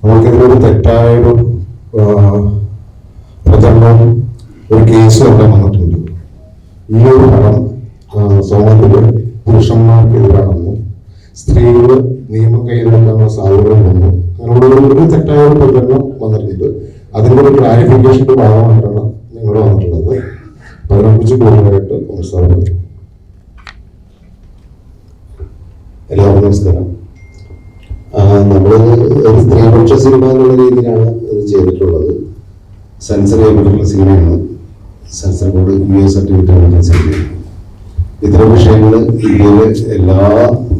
നമുക്കിതിലൊരു തെറ്റായൊരു പ്രചരണം, ഒരു കേസ് ഒക്കെ വന്നിട്ടുണ്ട്. ഈ ഒരു പടം സമൂഹത്തില് പുരുഷന്മാർക്കെതിരാണെന്നും സ്ത്രീകൾ നിയമം കയ്യിലെടുക്കാനുള്ള സാധ്യതകളുണ്ടെന്നും അങ്ങനെയുള്ള ഒരു തെറ്റായ ഒരു പ്രചരണം വന്നിട്ടുണ്ട്. അതിൻ്റെ ഒരു ക്ലാരിഫിക്കേഷന്റെ ഭാഗമായിട്ടാണ് നിങ്ങൾ വന്നിട്ടുള്ളത്. അപ്പൊ അതിനെക്കുറിച്ച് കൂടുതലായിട്ട് മനസ്സിലാവുന്നത്. എല്ലാവർക്കും നമസ്കാരം. നമ്മൾ ഒരു സ്ത്രീപക്ഷ സിനിമ എന്നുള്ള രീതിയിലാണ് ഇത് ചെയ്തിട്ടുള്ളത്. സെൻസർ ചെയ്യപ്പെട്ടിട്ടുള്ള സിനിമയാണ്. സെൻസർ ബോർഡ് US സർട്ടിഫിക്കറ്റ് സിനിമയാണ്. ഇത്തരം വിഷയങ്ങൾ ഇന്ത്യയിലെ എല്ലാ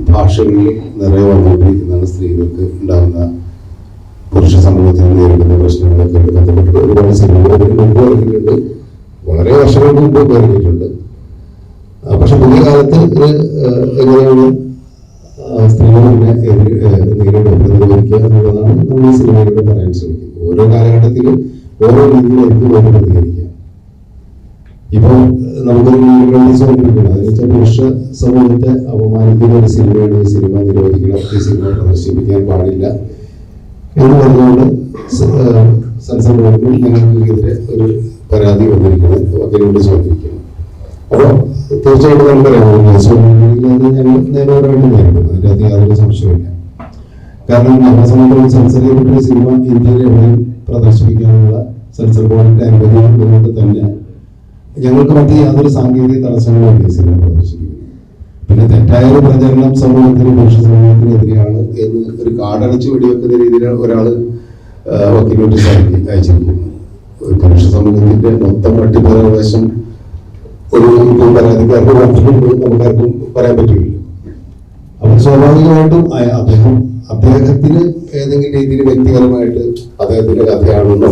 ഭാഷകളിലും നിറയെ വന്നുകൊണ്ടിരിക്കുന്നതാണ്. സ്ത്രീകൾക്ക് ഉണ്ടാകുന്ന പുരുഷ സമൂഹത്തിൽ നേരിടുന്ന പ്രശ്നങ്ങളൊക്കെ ബന്ധപ്പെട്ട് ഒരുപാട് സിനിമകൾ മുമ്പ് ഇറങ്ങിയിട്ടുണ്ട്. വളരെ വർഷങ്ങൾക്ക് മുമ്പ് ഇറങ്ങിയിട്ടുണ്ട്. പക്ഷെ പുതിയ കാലത്ത് എങ്ങനെയാണ് സ്ത്രീകളെ പ്രതിരോധിക്കുക എന്നുള്ളതാണ് നമ്മൾ ഈ സിനിമയിലൂടെ പറയാൻ ശ്രമിക്കുന്നത്. ഓരോ കാലഘട്ടത്തിലും ഓരോ രീതിയിലായിരിക്കും ഓരോ പ്രതികരിക്കുക. ഇപ്പോൾ നമുക്കൊരു വന്നിരിക്കുന്നത് അതെന്ന് വെച്ചാൽ പുരുഷ സമൂഹത്തെ അപമാനിക്കുന്ന ഒരു സിനിമയാണ് ഈ സിനിമ. നിരോധിക്കണം, ഈ സിനിമ പ്രദർശിപ്പിക്കാൻ പാടില്ല എന്ന് പറഞ്ഞുകൊണ്ട് സെൻസർ ബോർഡിനും ഞങ്ങൾക്കെതിരെ ഒരു പരാതി വന്നിരിക്കുന്നത് വക്കീലോട് ചോദിച്ചിരിക്കുന്നു. അപ്പോൾ തീർച്ചയായിട്ടും നമുക്കറിയാം ഞങ്ങൾ നിയമപരമായിട്ട് നേരിടും. അതിൻ്റെ അകത്ത് യാതൊരു സംശയമില്ല. കാരണം ഞങ്ങളെ സംബന്ധിച്ചുള്ള സെൻസർ ചെയ്തിട്ടുള്ള സിനിമ ഇന്ത്യയിൽ എവിടെയും പ്രദർശിപ്പിക്കാനുള്ള സെൻസർ ബോർഡിന്റെ അനുമതി ഉള്ളതുകൊണ്ട് തന്നെ ഞങ്ങൾക്ക് മറ്റ് യാതൊരു സാങ്കേതിക തടസ്സങ്ങളും ഈ സിനിമ പ്രദർശിപ്പിക്കുന്നു. പിന്നെ തെറ്റായൊരു പ്രചരണം സമൂഹത്തിന്, പുരുഷ സമൂഹത്തിനെതിരെയാണ് എന്ന് ഒരു കാടടച്ച് വെടിവെക്കുന്ന രീതിയിൽ ഒരാൾ വക്കീൽ നോട്ടീസ് അയച്ചിരിക്കുന്നു. ഒരു പുരുഷ സമൂഹത്തിന്റെ മൊത്തം അട്ടിപ്പറവശം ഒരു പരാതിക്കാർക്ക് മാത്രമുണ്ട്, നമുക്കാർക്കും പറയാൻ പറ്റില്ല. അപ്പോൾ സ്വാഭാവികമായിട്ടും അദ്ദേഹത്തിന് ഏതെങ്കിലും രീതിയിൽ വ്യക്തിപരമായിട്ട് അദ്ദേഹത്തിന്റെ കഥയാണെന്നോ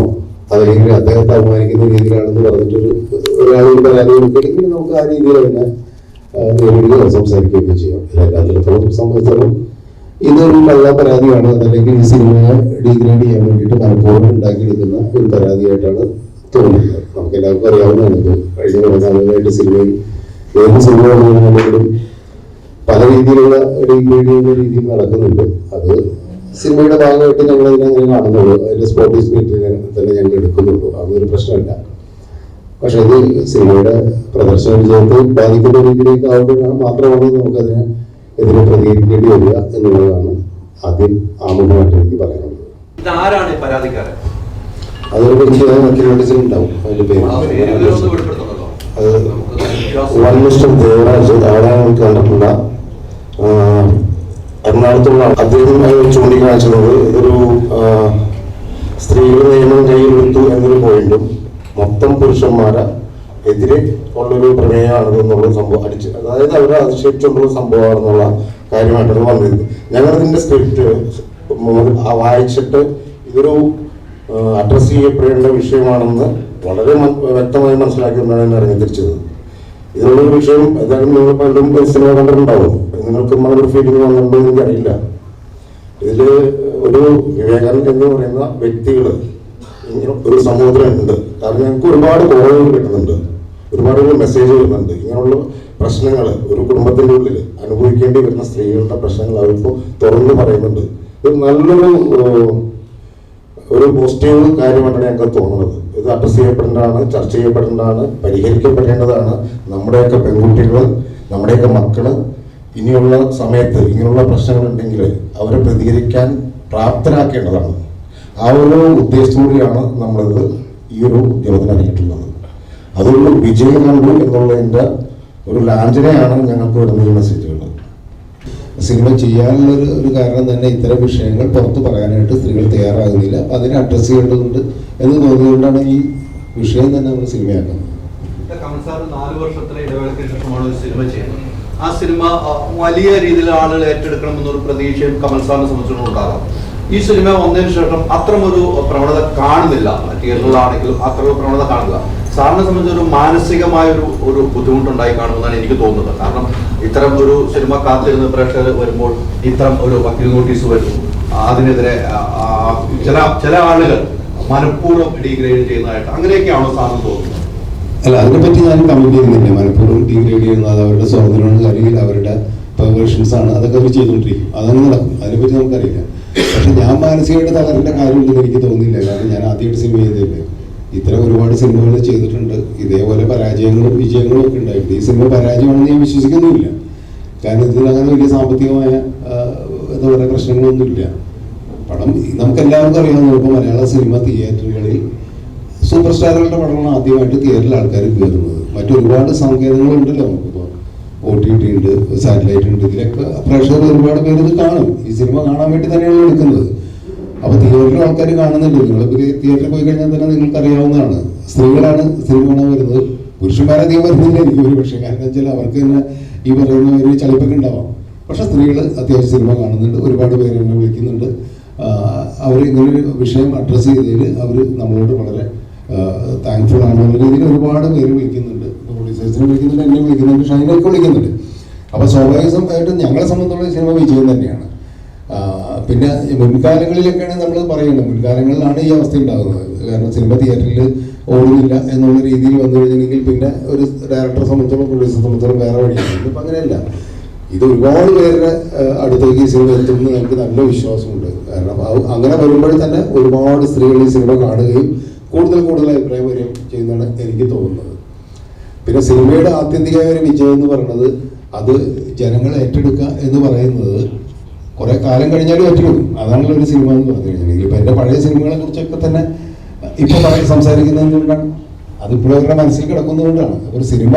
അതല്ലെങ്കിൽ അദ്ദേഹത്തെ അപമാനിക്കുന്ന രീതിയിലാണെന്ന് പറഞ്ഞിട്ടൊരു ഒരാളൊരു പരാതി കൊടുക്കുകയാണെങ്കിൽ നമുക്ക് ആ രീതിയിൽ തന്നെ നേരിടുകയോ സംസാരിക്കുകയൊക്കെ ചെയ്യാം. എല്ലാത്തിടത്തോളം സംബന്ധിച്ചിടത്തോളം ഇതൊരു നല്ല പരാതിയാണ്. അതല്ലെങ്കിൽ ഈ സിനിമയെ ഡീഗ്രേഡ് ചെയ്യാൻ വേണ്ടിയിട്ട് മനഃപൂർവ്വം ഉണ്ടാക്കിയെടുക്കുന്ന ഒരു പരാതിയായിട്ടാണ് തോന്നുന്നത്. നമുക്ക് എല്ലാവർക്കും അറിയാവുന്നതാണ്. ഇത് കഴിഞ്ഞ കുറേ നാളുകളായിട്ട് സിനിമയിൽ ഏത് സിനിമയാണെങ്കിലും പല രീതിയിലുള്ള ഡീഗ്രേഡ് ചെയ്യുന്ന രീതിയിൽ നടക്കുന്നുണ്ട്. അത് സിനിമയുടെ ഭാഗമായിട്ട് ഞങ്ങൾ അതിനങ്ങനെ കാണുന്നുള്ളൂ. അതിന്റെ സ്പോർട്സ് മീറ്റിനെ തന്നെ ഞങ്ങൾ എടുക്കുന്നുള്ളൂ. അതൊരു പ്രശ്നമല്ല. പക്ഷെ ഇത് സിനിമയുടെ പ്രദർശന വിജയത്തെ ബാധിക്കുന്ന രീതിയിലേക്ക് ആവുമ്പോഴാണ് മാത്രമാണ് നമുക്കതിനെ എതിരെ പ്രതികരിക്കേണ്ടി വരിക എന്നുള്ളതാണ് ആദ്യം ആമുഖമായിട്ട് എനിക്ക് പറയാനുള്ളത്. അതൊരു വ്യക്തി നോട്ടീസിൽ ഉണ്ടാവും. അതിന്റെ പേര് അത് 1 മിസ്റ്റർ ദേവരാജ്, ആളെ നമുക്ക് കണ്ടിട്ടുള്ള എറണാകുളത്തുള്ള അദ്ദേഹം ചൂണ്ടിക്കാണിച്ചത് ഇതൊരു സ്ത്രീകൾ നിയമം കയ്യിലെടുത്തു എന്നൊരു പോയിന്റും മൊത്തം പുരുഷന്മാരെ എതിരെ ഉള്ളൊരു പ്രമേയമാണെന്നുള്ള സംഭവം അതായത് അവരെ അതിശയിച്ചുള്ള സംഭവമാണെന്നുള്ള കാര്യമായിട്ടാണ് വന്നത്. ഞങ്ങളിതിന്റെ സ്ക്രിപ്റ്റ് വായിച്ചിട്ട് ഇതൊരു അഡ്രസ് ചെയ്യപ്പെടേണ്ട വിഷയമാണെന്ന് വളരെ വ്യക്തമായി മനസ്സിലാക്കിക്കൊണ്ടാണ് എന്നെ ഇറങ്ങി തിരിച്ചത്. ഇതിനുള്ളൊരു വിഷയം ഏതായാലും നിങ്ങൾ പലരും സിനിമ കണ്ടിട്ടുണ്ടാവും. നിങ്ങൾക്ക് ഒരു ഫീലിംഗ് വന്നിട്ടുണ്ടോ എന്ന് അറിയില്ല. ഇതിൽ ഒരു വിവേകാനന്ദൻ എന്ന് പറയുന്ന വ്യക്തികൾ ഒരു സമൂഹത്തിലുണ്ട്. കാരണം ഞങ്ങൾക്ക് ഒരുപാട് കോളുകൾ കിട്ടുന്നുണ്ട്, ഒരുപാട് മെസ്സേജ് വരുന്നുണ്ട്. ഇങ്ങനെയുള്ള പ്രശ്നങ്ങൾ ഒരു കുടുംബത്തിൻ്റെ ഉള്ളിൽ അനുഭവിക്കേണ്ടി വരുന്ന സ്ത്രീകളുടെ പ്രശ്നങ്ങൾ അവരിപ്പോൾ തുറന്നു പറയുന്നുണ്ട്. ഇത് നല്ലൊരു ഒരു പോസിറ്റീവ് കാര്യമായിട്ടാണ് ഞങ്ങൾക്ക് തോന്നുന്നത്. ഇത് അഡ്രസ് ചെയ്യപ്പെടേണ്ടതാണ്, ചർച്ച ചെയ്യപ്പെടേണ്ടതാണ്, പരിഹരിക്കപ്പെടേണ്ടതാണ്. നമ്മുടെയൊക്കെ പെൺകുട്ടികൾ, നമ്മുടെയൊക്കെ മക്കള് ഇനിയുള്ള സമയത്ത് ഇങ്ങനെയുള്ള പ്രശ്നങ്ങളുണ്ടെങ്കിൽ അവരെ പ്രതികരിക്കാൻ പ്രാപ്തരാക്കേണ്ടതാണ്. ആ ഒരു ഉദ്ദേശത്തോടെയാണ് നമ്മളിത് ഈ ഒരു ഉദ്യമത്തിന് ഇറങ്ങിയിട്ടുള്ളത്. അതൊരു വിജയം കണ്ടു എന്നുള്ളതിൻ്റെ ഒരു ലാഞ്ചനയാണ് ഞങ്ങൾക്ക് വരുന്ന ഈ മെസ്സേജുകൾ. സിനിമ ചെയ്യാനുള്ള ഒരു കാരണം തന്നെ ഇത്തരം വിഷയങ്ങൾ പുറത്ത് പറയാനായിട്ട് സ്ത്രീകൾ തയ്യാറാകുന്നില്ല. അതിനെ അഡ്രസ് ചെയ്യേണ്ടതുണ്ട് എന്ന് തോന്നിയതുകൊണ്ടാണ് ഈ വിഷയം തന്നെ നമ്മൾ സിനിമയാക്കുന്നത്. 4 വർഷത്തിലെ ഇടവേളയ്ക്ക് ശേഷമാണ് ഒരു സിനിമ ചെയ്യുന്നത്. ആ സിനിമ വലിയ രീതിയിൽ ആളുകൾ ഏറ്റെടുക്കണമെന്നൊരു പ്രതീക്ഷയും കമൽ സാറിനെ സംബന്ധിച്ചിട്ടുണ്ടാകാം. ഈ സിനിമ വന്നതിന് ശേഷം അത്തരമൊരു പ്രവണത കാണുന്നില്ല. തിയേറ്ററിലാണെങ്കിലും അത്തരം പ്രവണത കാണില്ല. സാറിനെ സംബന്ധിച്ച് ഒരു മാനസികമായ ഒരു ബുദ്ധിമുട്ടുണ്ടായി കാണുമെന്നാണ് എനിക്ക് തോന്നുന്നത്. കാരണം ഇത്തരം ഒരു സിനിമ കാത്തിരുന്ന് പ്രേക്ഷകർ വരുമ്പോൾ ഇത്തരം ഒരു വക്കീൽ നോട്ടീസ് വരുന്നു. അതിനെതിരെ ചില ആളുകൾ മനഃപൂർവ്വം ഡീഗ്രേഡ് ചെയ്യുന്നതായിട്ട് അങ്ങനെയൊക്കെയാണോ സാറിന് തോന്നുന്നത്? അല്ല, അതിനെപ്പറ്റി ഞാൻ കമന്റ് ചെയ്യുന്നില്ല. മനഃപൂർവ്വം ഡീഗ്രേഡ് ചെയ്യുന്നത് അത് അവരുടെ സ്വാതന്ത്ര്യമാണ്, അല്ലെങ്കിൽ അവരുടെ പെർവേഷൻസ് ആണ്. അതൊക്കെ അവർ ചെയ്തുകൊണ്ടിരിക്കും. അതങ്ങനെ നടക്കും. അതിനെപ്പറ്റി നമുക്കറിയില്ല. പക്ഷെ ഞാൻ മാനസികമായിട്ട് തളരേണ്ട കാര്യമുണ്ടെന്ന് എനിക്ക് തോന്നുന്നില്ല. കാരണം ഞാൻ ആദ്യമായിട്ട് സിനിമ ചെയ്തില്ലേ, ഇത്തരം ഒരുപാട് സിനിമകൾ ചെയ്തിട്ടുണ്ട്. ഇതേപോലെ പരാജയങ്ങളും വിജയങ്ങളും ഒക്കെ ഉണ്ടായിട്ടുണ്ട്. ഈ സിനിമ പരാജയമാണെന്ന് ഞാൻ വിശ്വസിക്കുന്നുമില്ല. കാരണം ഇതിനങ്ങനെ വലിയ സാമ്പത്തികമായ എന്താ പറയുക പ്രശ്നങ്ങളൊന്നുമില്ല. പടം നമുക്കെല്ലാവർക്കും അറിയാവുന്ന ഇപ്പോൾ മലയാള സിനിമ തിയേറ്ററുകളിൽ സൂപ്പർ സ്റ്റാറുകളുടെ പടമാണ് ആദ്യമായിട്ട് തിയേറ്ററിൽ ആൾക്കാർ കയറുന്നത്. മറ്റൊരുപാട് സങ്കേതങ്ങളുണ്ടല്ലോ നമുക്കിപ്പോൾ. OTT ഉണ്ട്, സാറ്റലൈറ്റ് ഉണ്ട്. ഇതിലൊക്കെ പ്രേക്ഷകർ ഒരുപാട് പേര് ഇത് കാണും. ഈ സിനിമ കാണാൻ വേണ്ടി തന്നെയാണ് എടുക്കുന്നത്. അപ്പോൾ തിയേറ്ററിൽ ആൾക്കാർ കാണുന്നുണ്ട്. നിങ്ങളിപ്പോൾ തിയേറ്ററിൽ പോയി കഴിഞ്ഞാൽ തന്നെ നിങ്ങൾക്ക് അറിയാവുന്നതാണ്, സ്ത്രീകളാണ് സിനിമ കാണാൻ വരുന്നത്. പുരുഷന്മാരധികം വരുന്നില്ല എനിക്ക് ഒരു പക്ഷേ. കാരണം വെച്ചാൽ അവർക്ക് തന്നെ ഈ പറയുന്ന ഒരു ചളിപ്പൊക്കെ ഉണ്ടാവാം. പക്ഷെ സ്ത്രീകൾ അത്യാവശ്യം സിനിമ കാണുന്നുണ്ട്. ഒരുപാട് പേര് എന്നെ വിളിക്കുന്നുണ്ട്. അവർ ഇങ്ങനൊരു വിഷയം അഡ്രസ്സ് ചെയ്തതിൽ അവർ നമ്മളോട് വളരെ താങ്ക്ഫുൾ ആണെന്നുള്ള രീതിയിൽ ഒരുപാട് പേര് വിളിക്കുന്നുണ്ട്. പ്രൊഡ്യൂസേഴ്സിനെ വിളിക്കുന്നുണ്ട്, എന്നെ വിളിക്കുന്നുണ്ട്, ഷൈനൊക്കെ വിളിക്കുന്നുണ്ട്. അപ്പോൾ സ്വാഭാവികമായിട്ടും ഞങ്ങളെ സംബന്ധിച്ചുള്ള സിനിമ വിജയം തന്നെയാണ്. പിന്നെ മുൻകാലങ്ങളിലൊക്കെയാണ് നമ്മൾ പറയുന്നത്, മുൻകാലങ്ങളിലാണ് ഈ അവസ്ഥ ഉണ്ടാകുന്നത്. കാരണം സിനിമ തിയേറ്ററിൽ ഓടുന്നില്ല എന്നുള്ള രീതിയിൽ വന്നു കഴിഞ്ഞിട്ടുണ്ടെങ്കിൽ പിന്നെ ഒരു ഡയറക്ടറെ സംബന്ധിച്ചോളം പ്രൊഡ്യൂസറെ സംബന്ധിച്ചോളം വേറെ വഴിയാണ്. ഇപ്പം അങ്ങനെയല്ല. ഇത് ഒരുപാട് പേരുടെ അടുത്തേക്ക് ഈ സിനിമ എത്തുമെന്ന് നമുക്ക് നല്ല വിശ്വാസമുണ്ട്. കാരണം അങ്ങനെ വരുമ്പോൾ തന്നെ ഒരുപാട് സ്ത്രീകൾ ഈ സിനിമ കാണുകയും കൂടുതൽ അഭിപ്രായം വരികയും ചെയ്യുന്നതാണ് എനിക്ക് തോന്നുന്നത്. പിന്നെ സിനിമയുടെ ആത്യന്തികമായ ഒരു വിജയം എന്ന് പറയുന്നത് അത് ജനങ്ങൾ ഏറ്റെടുക്കുക എന്ന് പറയുന്നത് കുറെ കാലം കഴിഞ്ഞാലും ഏറ്റെടുക്കും. അതാണല്ലോ ഒരു സിനിമ എന്ന് പറഞ്ഞു കഴിഞ്ഞിട്ടുണ്ടെങ്കിൽ. ഇപ്പം എൻ്റെ പഴയ സിനിമകളെ കുറിച്ചൊക്കെ തന്നെ ഇപ്പം സംസാരിക്കുന്നത് എന്തുകൊണ്ടാണ്? അതിപ്പോഴും അവരുടെ മനസ്സിൽ കിടക്കുന്നതുകൊണ്ടാണ്. ഒരു സിനിമ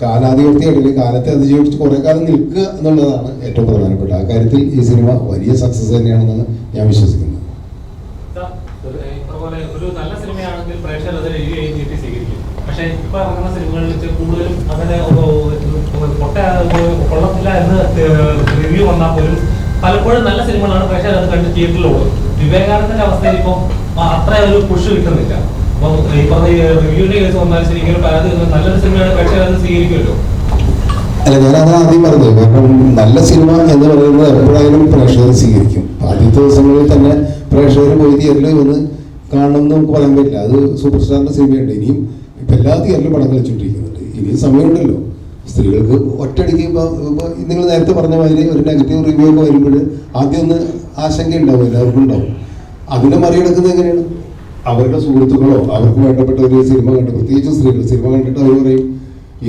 കാലാധിപത്യമായിട്ട് കാലത്തെ അതിജീവിച്ച് കുറെ കാലം നിൽക്കുക എന്നുള്ളതാണ് ഏറ്റവും പ്രധാനപ്പെട്ട. ആ കാര്യത്തിൽ ഈ സിനിമ വലിയ സക്സസ് തന്നെയാണെന്നാണ് ഞാൻ വിശ്വസിക്കുന്നത്. ഒരു നല്ല സിനിമയാണെങ്കിൽ പ്രേക്ഷകർ അത് റിവ്യൂ ചെയ്തിട്ട് സ്വീകരിക്കും. പക്ഷേ ഇപ്പൊ ഇറങ്ങുന്ന സിനിമകളിൽ കൂടുതലും അങ്ങനെ കൊള്ളത്തില്ല എന്ന് റിവ്യൂ വന്നാൽ പോലും പലപ്പോഴും നല്ല സിനിമകളാണ് പ്രേക്ഷകർ അത് കണ്ട് തിയേറ്ററിലോടും. വിവേകാനന്ദന്റെ അവസ്ഥയിൽ ഇപ്പം അത്ര ഒരു പുഷ് കിട്ടുന്നില്ല. അപ്പം ഈ പറഞ്ഞ റിവ്യൂവിന്റെ കേസ് വന്നാൽ ശരിക്കും അത് നല്ലൊരു സിനിമയാണ്, പ്രേക്ഷകർ അത് സ്വീകരിക്കുമല്ലോ. അല്ല, ഞാനത് ആദ്യം പറഞ്ഞത്. കാരണം നല്ല സിനിമ എന്ന് പറയുന്നത് എപ്പോഴായാലും പ്രേക്ഷകർ സ്വീകരിക്കും. ആദ്യത്തെ ദിവസങ്ങളിൽ തന്നെ പ്രേക്ഷകർ പോയി തിയേറ്ററിൽ വന്ന് കാണണമെന്ന് നമുക്ക് പറയാൻ പറ്റില്ല. അത് സൂപ്പർ സ്റ്റാറിന്റെ സിനിമയുണ്ട്. ഇനിയും ഇപ്പം എല്ലാ തിയേറ്ററിലും പടം കളിച്ചുകൊണ്ടിരിക്കുന്നുണ്ട്. ഇനിയും സമയമുണ്ടല്ലോ. സ്ത്രീകൾക്ക് ഒറ്റയടിക്ക് ഇപ്പോൾ നിങ്ങൾ നേരത്തെ പറഞ്ഞ മാതിരി ഒരു നെഗറ്റീവ് റിവ്യൂ ഒക്കെ വരുമ്പോൾ ആദ്യം ഒന്ന് ആശങ്ക ഉണ്ടാവും, എല്ലാവർക്കും ഉണ്ടാവും. അതിനെ മറികടക്കുന്നത് എങ്ങനെയാണ്? അവരുടെ സുഹൃത്തുക്കളോ അവർക്ക് വേണ്ടപ്പെട്ട ഒരു സിനിമ കണ്ട്, പ്രത്യേകിച്ച് സ്ത്രീകൾ സിനിമ കണ്ടിട്ട് അവർ പറയും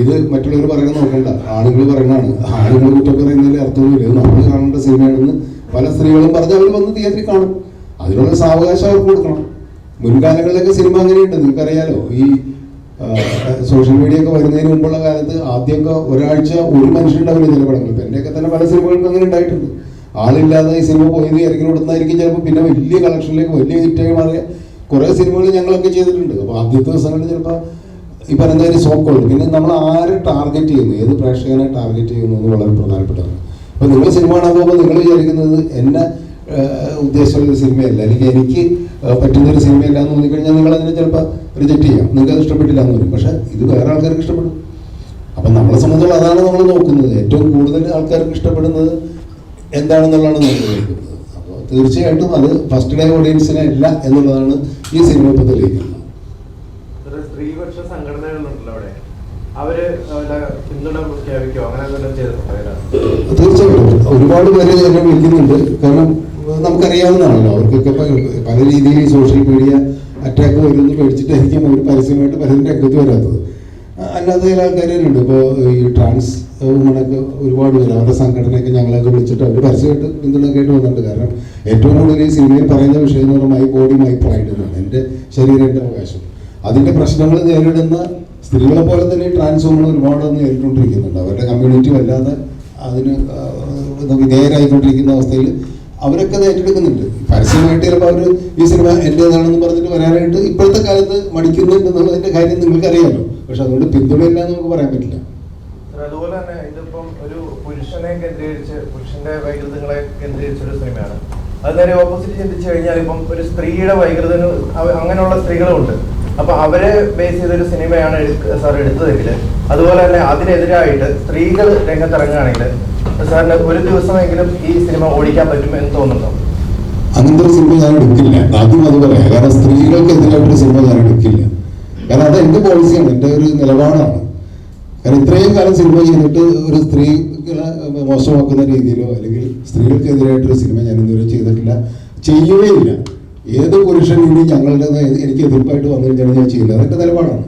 ഇത് മറ്റുള്ളവർ പറയുന്നത് നോക്കണ്ട, ആണുങ്ങൾ പറയുന്നതാണ്, ആണുങ്ങൾ കുറ്റം പറയുന്നതിൽ അർത്ഥമൊന്നുമില്ല, ഇത് നമ്മൾ കാണേണ്ട സിനിമയാണെന്ന് പല സ്ത്രീകളും പറഞ്ഞ് അവർ വന്ന് തിയേറ്ററിൽ കാണും. അതിനുള്ള സാവകാശം അവർക്ക് കൊടുക്കണം. മുൻകാലങ്ങളിലൊക്കെ സിനിമ അങ്ങനെയുണ്ട്, നിങ്ങൾക്കറിയാലോ. ഈ സോഷ്യൽ മീഡിയ ഒക്കെ വരുന്നതിന് മുമ്പുള്ള കാലത്ത് ആദ്യമൊക്കെ ഒരാഴ്ച ഒരു മനുഷ്യനുണ്ടാവില്ല ചില പടങ്ങൾ. എൻ്റെയൊക്കെ തന്നെ പല സിനിമകൾക്ക് അങ്ങനെ ഉണ്ടായിട്ടുണ്ട്. ആളില്ലാതെ ഈ സിനിമ പോയത് ഇറങ്ങിക്കൊടുത്തായിരിക്കും ചിലപ്പോൾ പിന്നെ വലിയ കളക്ഷനിലേക്ക് വലിയ ഹിറ്റായി മാറിയ കുറേ സിനിമകൾ ഞങ്ങളൊക്കെ ചെയ്തിട്ടുണ്ട്. അപ്പോൾ ആദ്യത്തെ ദിവസങ്ങളിൽ ചിലപ്പോൾ ഈ പറയുന്ന ഒരു സോക്കോൾഡ്. പിന്നെ നമ്മൾ ആരെ ടാർഗറ്റ് ചെയ്യുന്നു, ഏത് പ്രേക്ഷകനെ ടാർഗറ്റ് ചെയ്യുന്നു എന്ന് വളരെ പ്രധാനപ്പെട്ടതാണ്. അപ്പോൾ നിങ്ങൾ സിനിമ കാണാൻ പോകുമ്പോൾ നിങ്ങൾ വിചാരിക്കുന്നത് എന്നെ ഉദ്ദേശമുള്ള ഒരു സിനിമയല്ല, അല്ലെങ്കിൽ എനിക്ക് പറ്റുന്നൊരു സിനിമയല്ല എന്ന് തോന്നിക്കഴിഞ്ഞാൽ നിങ്ങൾ അതിനെ ചിലപ്പോൾ റിജക്റ്റ് ചെയ്യാം. നിങ്ങൾക്ക് അത് ഇഷ്ടപ്പെട്ടില്ല എന്ന് പറയും. പക്ഷേ ഇത് വേറെ ആൾക്കാർക്ക് ഇഷ്ടപ്പെടും. അപ്പം നമ്മളെ സംബന്ധിച്ചുള്ള അതാണ് നമ്മൾ നോക്കുന്നത്. ഏറ്റവും കൂടുതൽ ആൾക്കാർക്ക് ഇഷ്ടപ്പെടുന്നത് എന്താണെന്നുള്ളതാണ് നമ്മൾ നോക്കുന്നത്. അപ്പോൾ തീർച്ചയായിട്ടും അത് ഫസ്റ്റ് ഡേ ഓഡിയൻസിനെ അല്ല എന്നുള്ളതാണ് ഈ സിനിമ ഇപ്പോൾ തെളിയിക്കുന്നത്. സ്ത്രീപക്ഷ സംഘടനകളുണ്ടല്ലോ അവിടെ, അവര് പിന്തുണ പ്രഖ്യാപിക്കോ അങ്ങനെ ചെയ്തിട്ടുണ്ടോ? തീർച്ചയായിട്ടും ഒരുപാട് പേര് എന്നെ വിളിക്കുന്നുണ്ട്. കാരണം നമുക്കറിയാവുന്നതാണല്ലോ, അവർക്കൊക്കെ പല രീതിയിൽ സോഷ്യൽ മീഡിയ അറ്റാക്ക് വരുമെന്ന് പേടിച്ചിട്ടായിരിക്കും അവർ പരസ്യമായിട്ട് പലരും രംഗത്ത് വരാത്തത്. അല്ലാതെ ചില ആൾക്കാരുണ്ട്. ഇപ്പോൾ ഈ ട്രാൻസ് വുമണൊക്കെ ഒരുപാട് പേര് അവരുടെ സംഘടനയൊക്കെ ഞങ്ങളൊക്കെ വിളിച്ചിട്ട് അവർ പരസ്യമായിട്ട് പിന്തുണയൊക്കെ ആയിട്ട് വന്നിട്ടുണ്ട്. കാരണം ഏറ്റവും കൂടുതൽ ഈ സിനിമയിൽ പറയുന്ന വിഷയം എന്ന് പറഞ്ഞാൽ മൈ ബോഡി മൈ പ്രൈഡ് എന്നാണ്. എൻ്റെ ശരീരം എൻ്റെ അവകാശം. അതിൻ്റെ പ്രശ്നങ്ങൾ നേരിടുന്ന സ്ത്രീകളെ പോലെ തന്നെ ട്രാൻസ് വുമൺ ഒരുപാട് നേരിട്ടുകൊണ്ടിരിക്കുന്നുണ്ട്. അവരുടെ കമ്മ്യൂണിറ്റി വല്ലാതെ അതിന് വിധേയരായിക്കൊണ്ടിരിക്കുന്ന അവസ്ഥയിൽ അവരൊക്കെ അത് ഏറ്റെടുക്കുന്നുണ്ട്. പരസ്യമായിട്ട് ചിലപ്പോൾ അവർ ഈ സിനിമ എൻ്റേതാണെന്ന് പറഞ്ഞിട്ട് വരാനായിട്ട് ഇപ്പോഴത്തെ കാലത്ത് മടിക്കുന്നുണ്ടെന്നുള്ളതിൻ്റെ കാര്യം നിങ്ങൾക്കറിയാമല്ലോ. പക്ഷെ അതുകൊണ്ട് പിന്തുണയില്ല എന്ന് നമുക്ക് പറയാൻ പറ്റില്ല. അതുപോലെ തന്നെ ഇതിപ്പം ഒരു പുരുഷനെ കേന്ദ്രീകരിച്ച്, പുരുഷന്റെ വൈകൃതങ്ങളെ കേന്ദ്രീകരിച്ചൊരു സിനിമയാണ്. അത് നേരെ ഓപ്പോസിറ്റ് ചിന്തിച്ചു കഴിഞ്ഞാൽ ഇപ്പം ഒരു സ്ത്രീയുടെ വൈകൃതങ്ങൾ അങ്ങനെയുള്ള സ്ത്രീകളുമുണ്ട്. അപ്പൊ അവരെ ബേസ് ചെയ്തൊരു സിനിമയാണ് സാർ എടുത്തതെങ്കിൽ, അതുപോലെ തന്നെ അതിനെതിരായിട്ട് സ്ത്രീകൾ രംഗത്തിറങ്ങുകയാണെങ്കിൽ സാറിന് ഒരു ദിവസമെങ്കിലും ഈ സിനിമ ഓടിക്കാൻ പറ്റും എന്ന് തോന്നുന്നുണ്ടോ? അങ്ങനത്തെ ഒരു സിനിമ ഞാൻ എടുക്കില്ല. ആദ്യം അത് പറയാം. കാരണം സ്ത്രീകൾക്കെതിരായിട്ടൊരു സിനിമ ഞാൻ എടുക്കില്ല. കാരണം അത് എൻ്റെ പോളിസിയാണ്, എൻ്റെ ഒരു നിലപാടാണ്. കാരണം ഇത്രയും കാലം സിനിമ ചെയ്തിട്ട് ഒരു സ്ത്രീകളെ മോശമാക്കുന്ന രീതിയിലോ അല്ലെങ്കിൽ സ്ത്രീകൾക്കെതിരായിട്ടൊരു സിനിമ ഞാൻ ഇതുവരെ ചെയ്തിട്ടില്ല. ചെയ്യുകയില്ല. ഏത് പുരുഷൻ ഇനി ഞങ്ങളുടെ എനിക്ക് എതിർപ്പായിട്ട് വന്നു കഴിഞ്ഞാൽ ഞാൻ ചെയ്യില്ല. അതെൻ്റെ നിലപാടാണ്.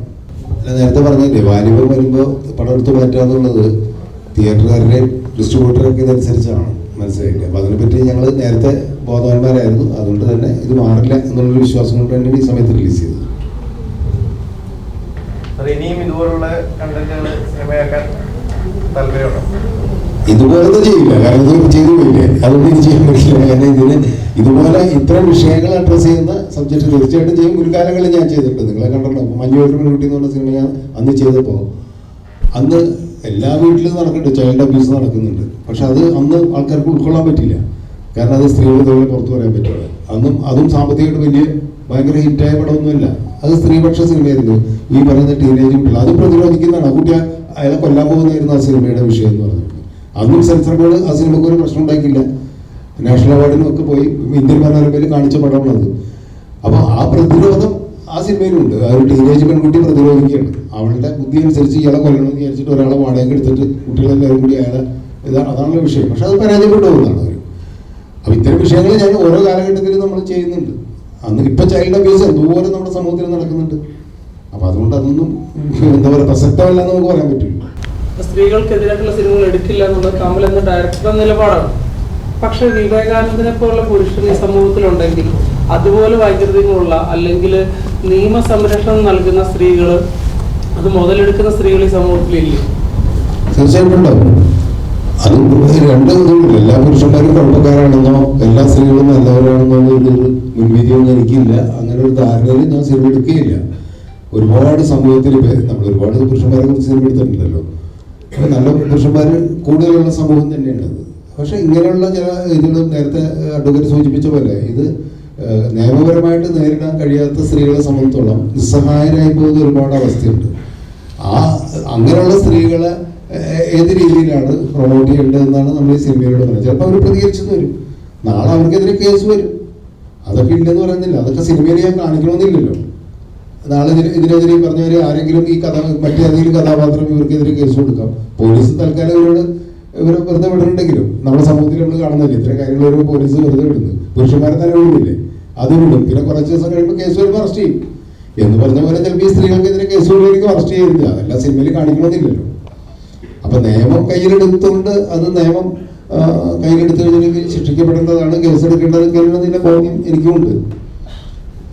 ഞാൻ നേരത്തെ പറഞ്ഞില്ലേ, വാലിബം വരുമ്പോൾ പടം എടുത്ത് മാറ്റുക എന്നുള്ളത് തിയേറ്ററുകാരുടെയും ഡിസ്ട്രിബ്യൂട്ടറൊക്കെ ഇതനുസരിച്ചാണ്, മനസ്സിലായില്ല. അപ്പം അതിനെപ്പറ്റി ഞങ്ങൾ നേരത്തെ ബോധവാന്മാരായിരുന്നു. അതുകൊണ്ട് തന്നെ ഇത് മാറില്ല എന്നുള്ളൊരു വിശ്വാസം കൊണ്ട് തന്നെയാണ് ഈ സമയത്ത് റിലീസ് ചെയ്തത്. ഇനിയും ഇതുപോലുള്ള കണ്ടന്റുകൾ സിനിമയാക്കാൻ താല്പര്യമുണ്ടോ? ഇതുപോലത്തെ ചെയ്യില്ല, കാരണം ഇത് ചെയ്തു പോയില്ലേ, അതുകൊണ്ട് ഇത് ചെയ്യാൻ പറ്റില്ല. കാരണം ഇതിന് ഇതുപോലെ ഇത്തരം വിഷയങ്ങൾ അഡ്രസ് ചെയ്യുന്ന സബ്ജക്ട് തീർച്ചയായിട്ടും ചെയ്യും. മുൻകാലങ്ങളിൽ ഞാൻ ചെയ്തിട്ടുണ്ട്. നിങ്ങളെ കണ്ടല്ലോ, മഞ്ഞുവെട്ടർ പെൺകുട്ടി എന്ന് പറഞ്ഞ സിനിമ ഞാൻ അന്ന് ചെയ്തപ്പോൾ അന്ന് എല്ലാ വീട്ടിലും നടക്കുന്നുണ്ട്, ചൈൽഡ് അബ്യൂസ് നടക്കുന്നുണ്ട്. പക്ഷെ അത് അന്ന് ആൾക്കാർക്ക് ഉൾക്കൊള്ളാൻ പറ്റില്ല. കാരണം അത് സ്ത്രീകൾ തൊഴിൽ പുറത്തു പറയാൻ പറ്റുള്ളൂ. അതും സാമ്പത്തികമായിട്ട് വലിയ ഭയങ്കര ഹിറ്റായ പടമൊന്നുമില്ല. അത് സ്ത്രീപക്ഷ സിനിമയായിരുന്നു. ഈ പറയുന്ന ടീനേജ് കുട്ടികൾ അത് പ്രതിരോധിക്കുന്നതാണ്. ആ കുട്ടി അയാളെ കൊല്ലാൻ പോകുന്നതായിരുന്നു ആ സിനിമയുടെ വിഷയം എന്ന് പറഞ്ഞിട്ട്. അന്നും സെൻസർ ബോർഡ് ആ സിനിമക്ക് ഒരു പ്രശ്നം ഉണ്ടാക്കിയില്ല. നാഷണൽ അവാർഡിനും ഒക്കെ പോയി ഇന്ത്യൻ മനോരമയിൽ കാണിച്ച പടമാണത്. അപ്പോൾ ആ പ്രതിരോധം ആ സിനിമയിലുണ്ട്. ആ ഒരു ടീനേജ് പെൺകുട്ടി പ്രതിരോധിക്കുകയാണ്. അവളുടെ ബുദ്ധി അനുസരിച്ച് ഇയാളെ കൊല്ലണമെന്ന് വിചാരിച്ചിട്ട് ഒരാളെ വാടകയ്ക്ക് എടുത്തിട്ട് കുട്ടികളെല്ലാവരും കൂടി അയാളെ അതാണല്ലോ വിഷയം. പക്ഷെ അത് പരാജയപ്പെട്ടു പോകുന്നതാണ് അവർ. അപ്പോൾ ഇത്തരം വിഷയങ്ങൾ ഞാൻ ഓരോ കാലഘട്ടത്തിലും നമ്മൾ ചെയ്യുന്നുണ്ട്. അന്ന് ഇപ്പം ചൈൽഡ് അബ്യൂസ് എന്തോരം നമ്മുടെ സമൂഹത്തിൽ നടക്കുന്നുണ്ട്. അപ്പം അതുകൊണ്ട് അതൊന്നും എന്താ പറയുക പ്രസക്തമല്ല എന്ന് നമുക്ക് പറയാൻ പറ്റില്ല. സ്ത്രീകൾക്കെതിരായിട്ടുള്ള സിനിമകൾ എടുക്കില്ല എന്നുള്ളത് കമൽ എന്ന ഡയറക്ടറുടെ നിലപാടാണ്. പക്ഷെ വിവേകാനന്ദനെ പോലുള്ള പുരുഷൻ ഈ സമൂഹത്തിലുണ്ടെങ്കിൽ അതുപോലെ വൈകൃതങ്ങളുള്ള അല്ലെങ്കിൽ നിയമസംരക്ഷണം നൽകുന്ന സ്ത്രീകൾ, അത് മുതലെടുക്കുന്ന സ്ത്രീകൾ ഈ സമൂഹത്തിലില്ല. തീർച്ചയായിട്ടും ഉണ്ടാവും. അത് രണ്ട് ഇതുമില്ല. എല്ലാ പുരുഷന്മാരും കുഴപ്പക്കാരാണെന്നോ എല്ലാ സ്ത്രീകളും നല്ലവരാണെന്നോ ഒരു മുൻവിധിയൊന്നും എനിക്കില്ല. അങ്ങനെ ഒരു ധാരണയിൽ ഞാൻ സിനിമ എടുക്കുകയില്ല. ഒരുപാട് സമൂഹത്തിൽ നമ്മൾ ഒരുപാട് പുരുഷന്മാരെ കുറിച്ച് സിനിമ എടുത്തിട്ടുണ്ടല്ലോ. നല്ല പുരുഷന്മാർ കൂടുതലുള്ള സമൂഹം തന്നെയാണത്. പക്ഷെ ഇങ്ങനെയുള്ള ചില ഇതിലും നേരത്തെ അഡ്വക്കേറ്റ് സൂചിപ്പിച്ച പോലെ ഇത് നിയമപരമായിട്ട് നേരിടാൻ കഴിയാത്ത സ്ത്രീകളെ സംബന്ധിച്ചോളം നിസ്സഹായരായി പോകുന്ന ഒരുപാട് അവസ്ഥയുണ്ട്. അങ്ങനെയുള്ള സ്ത്രീകളെ ഏത് രീതിയിലാണ് പ്രൊമോട്ട് ചെയ്യേണ്ടതെന്നാണ് നമ്മൾ ഈ സിനിമയിലൂടെ പറയുന്നത്. ചിലപ്പോൾ അവർ പ്രതികരിച്ചെന്ന് വരും, നാളെ അവർക്കെതിരെ കേസ് വരും. അതൊക്കെ ഇല്ലെന്ന് പറയുന്നില്ല. അതൊക്കെ സിനിമയിൽ ഞാൻ കാണിക്കണമെന്നില്ലല്ലോ. നാളെ ഇതിനെതിരെ പറഞ്ഞവർ ആരെങ്കിലും ഈ മറ്റേതെങ്കിലും കഥാപാത്രം ഇവർക്കെതിരെ കേസ് കൊടുക്കാം. പോലീസ് തൽക്കാലം ഇവരെ വെറുതെ വിടുന്നുണ്ടെങ്കിലും നമ്മുടെ സമൂഹത്തിൽ നമ്മൾ കാണുന്നില്ല ഇത്തരം കാര്യങ്ങൾ. ഒരു പോലീസ് വെറുതെ വിടുന്നു, പുരുഷന്മാരെ തന്നെ വിടുന്നില്ലേ, അത് വിടും. പിന്നെ കുറച്ച് ദിവസം കഴിയുമ്പോൾ കേസ് വരുമ്പോൾ അറസ്റ്റ് ചെയ്യും എന്ന് പറഞ്ഞ പോലെ ചിലപ്പോൾ ഈ സ്ത്രീകൾക്കെതിരെ കേസ് വരുമ്പോഴേക്കും അറസ്റ്റ് ചെയ്തില്ല. അതെല്ലാം സിനിമയിൽ കാണിക്കണമെന്നില്ലല്ലോ. അപ്പൊ നിയമം കയ്യിലെടുത്തുകൊണ്ട് അത് നിയമം കയ്യിലെടുത്തു കഴിഞ്ഞിട്ടുണ്ടെങ്കിൽ ശിക്ഷിക്കപ്പെടേണ്ടതാണ്, കേസെടുക്കേണ്ടതിന്റെ ബോധ്യം എനിക്കുമുണ്ട്.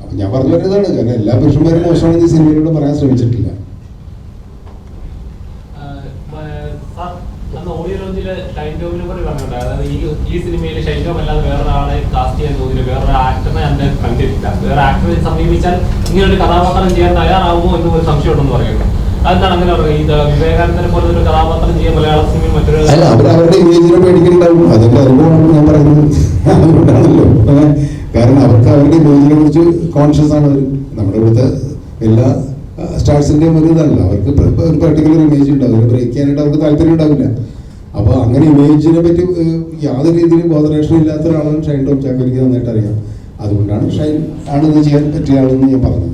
അപ്പൊ ഞാൻ പറഞ്ഞു വരുന്നതാണ്. കാരണം എല്ലാ പുരുഷന്മാരും മോശമാണെന്ന് ഈ സിനിമയിലൂടെ പറയാൻ ശ്രമിച്ചിട്ടില്ല. ഈ സിനിമയിൽ ഷൈൻടോം അല്ലാതെ വേറൊരാളെ കാസ്റ്റ് ചെയ്യാൻ തോന്നില്ല, വേറൊരു ആക്ടറിനെ ഞാൻ കണ്ടിട്ടില്ല. വേറെ ആക്ടറെ സമീപിച്ചാൽ ഇങ്ങനെ ഒരു കഥാപാത്രം ചെയ്യാൻ തയ്യാറാവുമോ എന്ന് ഒരു സംശയം ഉണ്ടെന്ന് പറയുന്നു. അതെന്താണ് അങ്ങനെ പറയുന്നത്? ഇത് വിവേകാനന്ദനെ പോലെ ഒരു കഥാപാത്രം ചെയ്യാൻ മലയാള സിനിമയിൽ മറ്റൊരു അവരുടെ ഇമേജിനെ പേടിക്കുന്നുണ്ടാവും. അതിന്റെ അനുഭവമാണ് ഞാൻ പറയുന്നത്. അതുകൊണ്ടാണല്ലോ. കാരണം അവർക്ക് അവരുടെ ഇമേജിനെ കുറിച്ച് കോൺഷ്യസ് ആണ് അവർ. നമ്മുടെ ഇവിടുത്തെ എല്ലാ സ്റ്റാർസിന്റെയും ഒരു ഇതല്ല. അവർക്ക് ഒരു പർട്ടിക്കുലർ ഇമേജ് ഉണ്ടാവും. അതിനെ ബ്രേക്ക് ചെയ്യാനായിട്ട് അവർക്ക് താല്പര്യം ഉണ്ടാവില്ല. അപ്പോൾ അങ്ങനെ ഇമേജിനെ പറ്റി യാതൊരു രീതിയിലും ബോധറേഷൻ ഇല്ലാത്ത ഒരാളാണ് ഷൈൻ ടോം ചാക്കോ. എനിക്ക് നന്നായിട്ട് അറിയാം. അതുകൊണ്ടാണ് ഷൈൻ ആണ് ഇത് ചെയ്യാൻ പറ്റിയ ആളെന്ന് ഞാൻ പറഞ്ഞത്.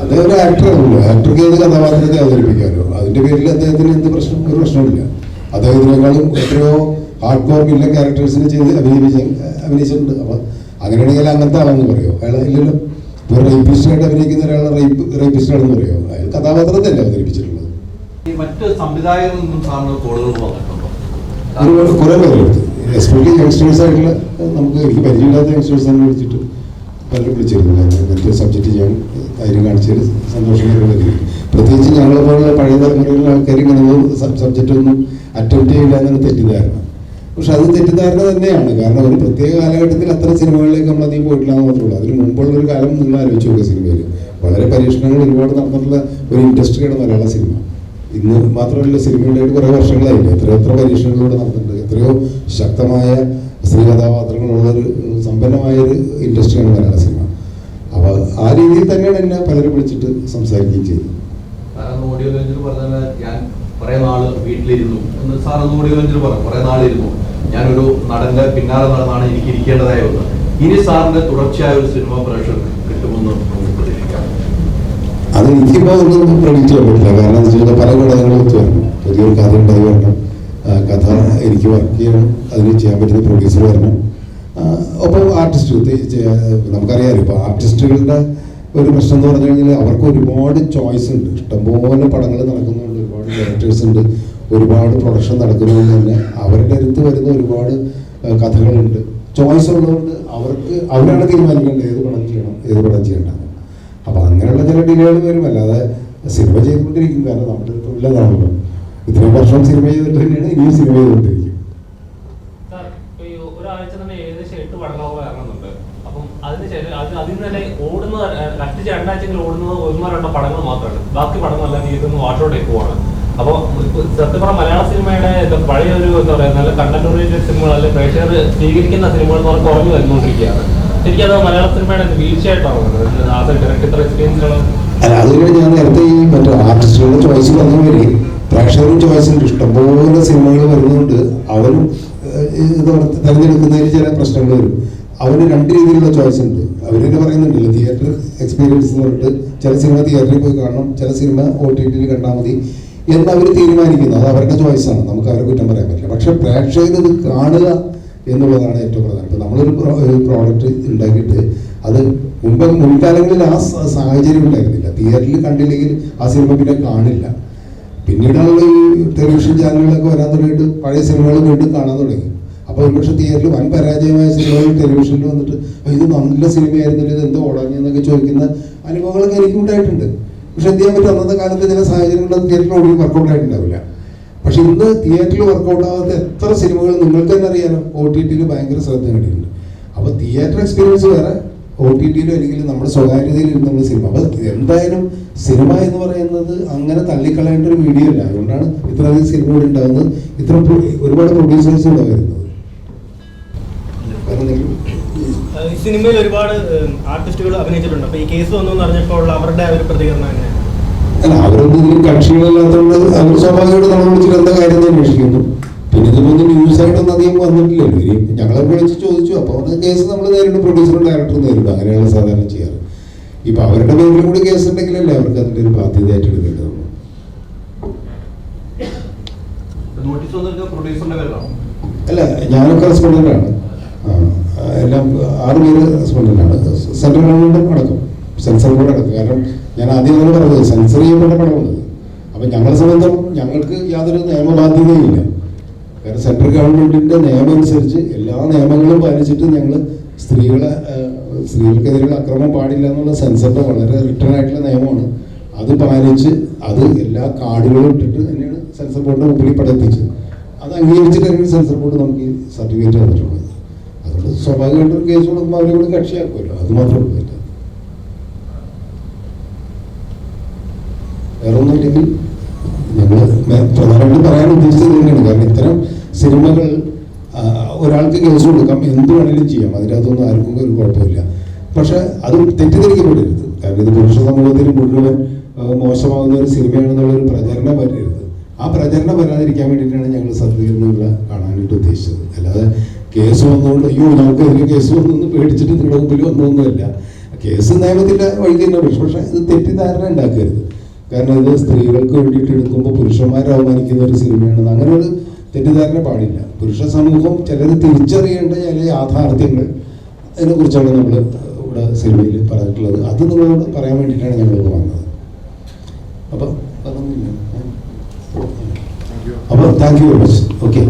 അദ്ദേഹം ഒരു ആക്ടറാണല്ലോ. ആക്ടർക്ക് ഏത് കഥാപാത്രത്തെ അവതരിപ്പിക്കാമല്ലോ. അതിന്റെ പേരിൽ അദ്ദേഹത്തിന് എന്ത് പ്രശ്നം? ഒരു പ്രശ്നമില്ല. അദ്ദേഹത്തിനേക്കാളും എത്രയോ ഹാർഡ് കോർ വില്ലൻ ക്യാരക്ടേഴ്സിനെ ചെയ്ത് അഭിനയിച്ചിട്ടുണ്ട്. അപ്പൊ അങ്ങനെയാണെങ്കിൽ അങ്ങനത്തെ ആളെന്ന് പറയോ? അയാൾ ഇല്ലല്ലോ. ഇപ്പോൾ റേപ്പിസ്റ്റായിട്ട് അഭിനയിക്കുന്ന ഒരാളെ റേപ്പിസ്റ്റാണെന്ന് പറയോ? അയാൾ കഥാപാത്രത്തെ അല്ലേ അവതരിപ്പിച്ചിട്ടുള്ളത്. മറ്റ് സംവിധായകരിൽ നിന്നും സാറിന് കോളുകൾ വന്നിട്ടുണ്ടോ? ഒരുപാട് കുറെ പേരെടുത്ത്, എസ്പെഷ്യലി യങ്സ്റ്റേഴ്സ് ആയിട്ടുള്ള നമുക്ക് എനിക്ക് പരിചയമില്ലാത്ത യങ്സ്റ്റേഴ്സ് തന്നെ വിളിച്ചിട്ട് പലരും വിളിച്ചിരുന്നു. മറ്റൊരു സബ്ജക്റ്റ് ചെയ്യാൻ ധൈര്യം കാണിച്ചതിൽ സന്തോഷകരമായി. പ്രത്യേകിച്ച് ഞങ്ങളെ പോലുള്ള പഴയ തലമുറയിലുള്ള ആൾക്കാർ ഇങ്ങനെ സബ്ജക്റ്റ് ഒന്നും അറ്റംപ്റ്റ് ചെയ്യില്ല എന്നാണ് തെറ്റിദ്ധാരണ. പക്ഷെ അത് തെറ്റിദ്ധാരണ തന്നെയാണ്. കാരണം ഒരു പ്രത്യേക കാലഘട്ടത്തിൽ അത്തരം സിനിമകളിലേക്ക് നമ്മൾ അധികം പോയിട്ടില്ല എന്ന് മാത്രമേ ഉള്ളൂ. അതിന് മുമ്പുള്ളൊരു കാലം നിങ്ങൾ ആലോചിച്ച് നോക്കുക. സിനിമയിൽ വളരെ പരീക്ഷണങ്ങൾ ഒരുപാട് നടന്നിട്ടുള്ള ഒരു ഇൻഡസ്ട്രിയാണ് മലയാള സിനിമ. ഇന്ന് മാത്രമല്ല, സിനിമയുടെയായിട്ട് കുറേ വർഷങ്ങളായില്ല. എത്ര പരീക്ഷണങ്ങളിലൂടെ നടന്നിട്ടുണ്ട്. എത്രയോ ശക്തമായ സ്ത്രീ കഥാപാത്രങ്ങളുള്ളൊരു സമ്പന്നമായൊരു ഇൻഡസ്ട്രിയാണ് മലയാള സിനിമ. അപ്പോൾ ആ രീതിയിൽ തന്നെയാണ് എന്നെ പലരും വിളിച്ചിട്ട് സംസാരിക്കുകയും ചെയ്തത്. ഓഡിയോ ലോഞ്ചിൽ പറഞ്ഞാൽ ഞാൻ കുറെ നാള് വീട്ടിലിരുന്നു എന്ന് സാറൊന്ന് ഓഡിയോ ലോഞ്ചിൽ പറഞ്ഞു. കുറെ നാളിരുന്നു, ഞാനൊരു നടന്റെ പിന്നാലെ നടന്നാണ് എനിക്ക് ഇരിക്കേണ്ടതായ ഒന്ന്. ഇനി സാറിന്റെ തുടർച്ചയായ ഒരു സിനിമ പ്രേക്ഷകർക്ക് കിട്ടുമെന്ന് നമുക്ക് പ്രതീക്ഷിക്കാം. അത് എനിക്കിപ്പോൾ ഒന്നും പ്രഡിക്റ്റ് ചെയ്യാൻ പറ്റില്ല. കാരണം എന്താ വെച്ചാൽ പല ഘടകങ്ങളും ഒത്തു വരണം. പുതിയൊരു കഥ ഉണ്ടായി വരണം, കഥ എനിക്ക് വർക്ക് ചെയ്യണം, അതിന് ചെയ്യാൻ പറ്റുന്ന പ്രൊഡ്യൂസർ വരണം, ഒപ്പം ആർട്ടിസ്റ്റ്. നമുക്കറിയാമല്ലോ ഇപ്പോൾ ആർട്ടിസ്റ്റുകളുടെ ഒരു പ്രശ്നം എന്ന് പറഞ്ഞു കഴിഞ്ഞാൽ അവർക്ക് ഒരുപാട് ചോയ്സ് ഉണ്ട്, ഇഷ്ടംപോലെ പടങ്ങൾ നടക്കുന്നുണ്ട്, ഒരുപാട് ഡയറക്ടേഴ്സ് ഉണ്ട്, ഒരുപാട് പ്രൊഡക്ഷൻ നടക്കുന്നതുകൊണ്ട് തന്നെ അവരുടെ അടുത്ത് വരുന്ന ഒരുപാട് കഥകളുണ്ട്. ചോയ്സ് ഉള്ളതുകൊണ്ട് അവരാണ് തീരുമാനിക്കേണ്ടത് ഏത് പടം ചെയ്യണം ഏത് പടം ചെയ്യണ്ട. അപ്പോൾ അങ്ങനെയുള്ള ചില ഡിലേകൾ വരും. അല്ലാതെ സിനിമ ചെയ്തുകൊണ്ടിരിക്കും, കാരണം നമ്മുടെ അടുത്തുള്ളതാണല്ലോ. ഇത്രയും വർഷം സിനിമ ചെയ്തിട്ട് തന്നെയാണ് ഇനിയും സിനിമ ചെയ്തുകൊണ്ടിരിക്കും. ഒരാഴ്ച തന്നെ ഏകദേശം 8 പടങ്ങളൊക്കെ ഇറങ്ങുന്നുണ്ട്. അപ്പം അതിന് തന്നെ ഓടുന്ന കഷ്ടിച്ച് 2 ആഴ്ചകൾ ഓടുന്നത് 1-2 പടങ്ങൾ മാത്രമാണ്. ബാക്കി പടങ്ങളെല്ലാം ഇതൊന്ന് വാഷൗട്ടായി പോവാണ്. അപ്പോൾ സത്യം പറഞ്ഞാൽ മലയാള സിനിമയുടെ പഴയ ഒരു എന്താ പറയുക നല്ല കണ്ടന്റ് ഓറിയന്റഡ് സിനിമകൾ അല്ലെങ്കിൽ പ്രേക്ഷകർ സ്വീകരിക്കുന്ന സിനിമകൾ എന്ന് പറഞ്ഞാൽ കുറഞ്ഞു വരുന്നുകൊണ്ടിരിക്കുകയാണ്. എനിക്കത് മലയാള സിനിമയുടെ വീഴ്ചയായിട്ടാണ് ഇത്ര എക്സ്പീരിയൻസുകൾ. അല്ല, അതുകൊണ്ട് ഞാൻ നേരത്തെ ഈ മറ്റേ ആർട്ടിസ്റ്റുകളുടെ ചോയ്സ് പറഞ്ഞ വരെ പ്രേക്ഷകരും ചോയ്സ് ഉണ്ട്. ഇഷ്ടംപോലെ സിനിമകൾ വരുന്നുണ്ട്. അവരും തിരഞ്ഞെടുക്കുന്നതിൽ ചില പ്രശ്നങ്ങൾ വരും. അവന് 2 രീതിയിലുള്ള ചോയ്സ് ഉണ്ട്. അവരെന്നെ പറയുന്നുണ്ടല്ലോ, തിയേറ്റർ എക്സ്പീരിയൻസ് എന്ന് പറഞ്ഞിട്ട് ചില സിനിമ തിയേറ്ററിൽ പോയി കാണണം, ചില സിനിമ OTT കണ്ടാൽ മതി എന്ന് അവർ തീരുമാനിക്കുന്നു. അത് അവരുടെ ചോയ്സാണ്, നമുക്ക് അവരെ കുറ്റം പറയാൻ പറ്റില്ല. പക്ഷെ പ്രേക്ഷകർ ഇത് കാണുക എന്നുള്ളതാണ് ഏറ്റവും പ്രധാനം. ഇപ്പം നമ്മളൊരു പ്രോഡക്റ്റ് ഉണ്ടാക്കിയിട്ട് അത് മുൻകാലങ്ങളിൽ ആ സാഹചര്യം ഉണ്ടായിരുന്നില്ല. തിയേറ്ററിൽ കണ്ടില്ലെങ്കിൽ ആ സിനിമ പിന്നെ കാണില്ല. പിന്നീടാണല്ലോ ഈ ടെലിവിഷൻ ചാനലുകളൊക്കെ വരാൻ തുടങ്ങിയിട്ട് പഴയ സിനിമകൾ വീണ്ടും കാണാൻ തുടങ്ങി. അപ്പോൾ ഒരുപക്ഷെ തിയേറ്ററിൽ വൻ പരാജയമായ സിനിമകൾ ടെലിവിഷനിൽ വന്നിട്ട് ഇത് നല്ല സിനിമയായിരുന്നില്ല, ഇത് എന്തോ ഓടാഞ്ഞെന്നൊക്കെ ചോദിക്കുന്ന അനുഭവങ്ങളൊക്കെ എനിക്കും ഉണ്ടായിട്ടുണ്ട്. പക്ഷെ എന്ത് ചെയ്യാൻ പറ്റും, അന്നത്തെ കാലത്ത് ചില സാഹചര്യങ്ങളിൽ തിയേറ്ററിൽ ഓടി വർക്കൗട്ട് ആയിട്ടുണ്ടാവില്ല. പക്ഷെ ഇന്ന് തിയേറ്ററിൽ വർക്കൗട്ട് ആവാത്ത എത്ര സിനിമകൾ നിങ്ങൾക്ക് തന്നെ അറിയാലോ OTT ഭയങ്കര ശ്രദ്ധ നേടിയിട്ടുണ്ട്. അപ്പോൾ തിയേറ്റർ എക്സ്പീരിയൻസ് വേറെ, OTT അല്ലെങ്കിൽ നമ്മുടെ സ്വകാര്യതയിൽ ഇരുന്ന് നമ്മൾ സിനിമ. അപ്പോൾ എന്തായാലും സിനിമ എന്ന് പറയുന്നത് അങ്ങനെ തള്ളിക്കളയേണ്ട ഒരു മീഡിയ അല്ല. അതുകൊണ്ടാണ് ഇത്രയധികം സിനിമകൾ ഉണ്ടാകുന്നത്, ഇത്ര ഒരുപാട് പ്രൊഡ്യൂസേഴ്സ് ഇവിടെ വരുന്നത്. സിനിമയിൽ ഒരുപാട് ആർട്ടിസ്റ്റുകൾ അഭിനയിച്ചിട്ടുണ്ട്. അപ്പോൾ ഈ കേസ് വന്നു എന്ന് അറിഞ്ഞപ്പോൾ അവരുടെ ഒരു പ്രതികരണം എങ്ങനെയാണ്? അല്ല, അവരൊന്നും ഇതിൽ കക്ഷികളില്ലാത്തതുകൊണ്ട് അവർ സ്വാഭാവികമായിട്ട് നമ്മൾ വിളിച്ചിട്ട് എന്താ കാര്യം എന്ന് അന്വേഷിക്കുന്നു. പിന്നെ ഇതിലൊന്നും ന്യൂസായിട്ടൊന്നും അധികം വന്നിട്ടില്ലല്ലോ. ഇനി ഞങ്ങളെ വിളിച്ച് ചോദിച്ചു. അപ്പോൾ കേസ് നമ്മൾ നേരിടും, പ്രൊഡ്യൂസറും ഡയറക്ടറും നേരിടും. അങ്ങനെയാണ് സാധാരണ ചെയ്യാറ്. ഇപ്പം അവരുടെ പേരിലും കൂടി കേസ് ഉണ്ടെങ്കിലല്ലേ അവർക്ക് അതിൻ്റെ ഒരു ബാധ്യതയായിട്ട് എടുക്കേണ്ടത്. അല്ല, ഞാനൊക്കെ റെസ്പോണ്ടൻ്റാണ്. എല്ലാം 6 പേര് റെസ്പോണ്ടൻ്റാണ്. സെൻട്രൽ ഗവൺമെൻറ്റും അടക്കം, സെൻസർ ബോർഡ് അടക്കം. കാരണം ഞാൻ ആദ്യം തന്നെ പറഞ്ഞത് സെൻസർ ചെയ്യപ്പെട്ട പടമുള്ളത്. അപ്പം ഞങ്ങളെ സംബന്ധിച്ചും ഞങ്ങൾക്ക് യാതൊരു നിയമബാധ്യതയുമില്ല. കാരണം സെൻട്രൽ ഗവൺമെൻറ്റിൻ്റെ നിയമം അനുസരിച്ച് എല്ലാ നിയമങ്ങളും പാലിച്ചിട്ട് ഞങ്ങൾ സ്ത്രീകൾക്കെതിരെയുള്ള അക്രമം പാടില്ല എന്നുള്ള സെൻസറിൻ്റെ വളരെ റിട്ടേൺ ആയിട്ടുള്ള നിയമമാണ്. അത് പാലിച്ച് അത് എല്ലാ കാർഡുകളും ഇട്ടിട്ട് തന്നെയാണ് സെൻസർ ബോർഡിൻ്റെ മുമ്പിൽ പഠിപ്പിച്ചത്. അത് അംഗീകരിച്ചിട്ട് തന്നെയാണ് സെൻസർ ബോർഡ് നമുക്ക് ഈ സർട്ടിഫിക്കറ്റ് തന്നിട്ടുള്ളത്. അതുകൊണ്ട് സ്വാഭാവികമായിട്ടും കേസ് കൊടുക്കുമ്പോൾ അവരെ കൂടെ കക്ഷിയാക്കുമല്ലോ, അത് മാത്രമേ ഉള്ളൂ. വേറെ ഒന്നുമില്ലെങ്കിൽ ഞങ്ങൾ പ്രധാനമായിട്ടും പറയാൻ ഉദ്ദേശിച്ചത് തന്നെയാണ്. കാരണം ഇത്തരം സിനിമകൾ ഒരാൾക്ക് കേസ് കൊടുക്കാം, എന്ത് വേണമെങ്കിലും ചെയ്യാം, അതിനകത്തൊന്നും ആർക്കും ഒരു കുഴപ്പമില്ല. പക്ഷെ അത് തെറ്റിദ്ധരിക്കപ്പെടരുത്. കാരണം ഇത് പുരുഷ സമൂഹത്തിന് മുഴുവൻ മോശമാകുന്ന ഒരു സിനിമയാണെന്നുള്ളൊരു പ്രചരണം വരരുത്. ആ പ്രചരണം വരാതിരിക്കാൻ വേണ്ടിയിട്ടാണ് ഞങ്ങൾ സർട്ടിഫിക്കറ്റുകൾ കാണാനായിട്ട് ഉദ്ദേശിച്ചത്. അല്ലാതെ കേസ് വന്നുകൊണ്ട് അയ്യോ ഞങ്ങൾക്കെതിരെ കേസ് വന്നൊന്നും പേടിച്ചിട്ട് നിങ്ങളുടെ മുമ്പിൽ വന്നൊന്നുമല്ല. കേസ് നിയമത്തിൻ്റെ വഴി തന്നെ. പക്ഷെ ഇത് തെറ്റിദ്ധാരണ ഉണ്ടാക്കരുത്. കാരണം ഇത് സ്ത്രീകൾക്ക് വേണ്ടിയിട്ട് എടുക്കുമ്പോൾ പുരുഷന്മാരെ അവമാനിക്കുന്ന ഒരു സിനിമയാണെന്ന് അങ്ങനെ ഒരു തെറ്റിദ്ധാരണ പാടില്ല. പുരുഷ സമൂഹം ചിലർ തിരിച്ചറിയേണ്ട ചില യാഥാർത്ഥ്യങ്ങൾ അതിനെക്കുറിച്ചാണ് നമ്മൾ ഇവിടെ സിനിമയിൽ പറഞ്ഞിട്ടുള്ളത്. അത് നിങ്ങളോട് പറയാൻ വേണ്ടിയിട്ടാണ് ഞങ്ങളിപ്പോൾ വന്നത്. അപ്പോൾ thank you very much. Okay.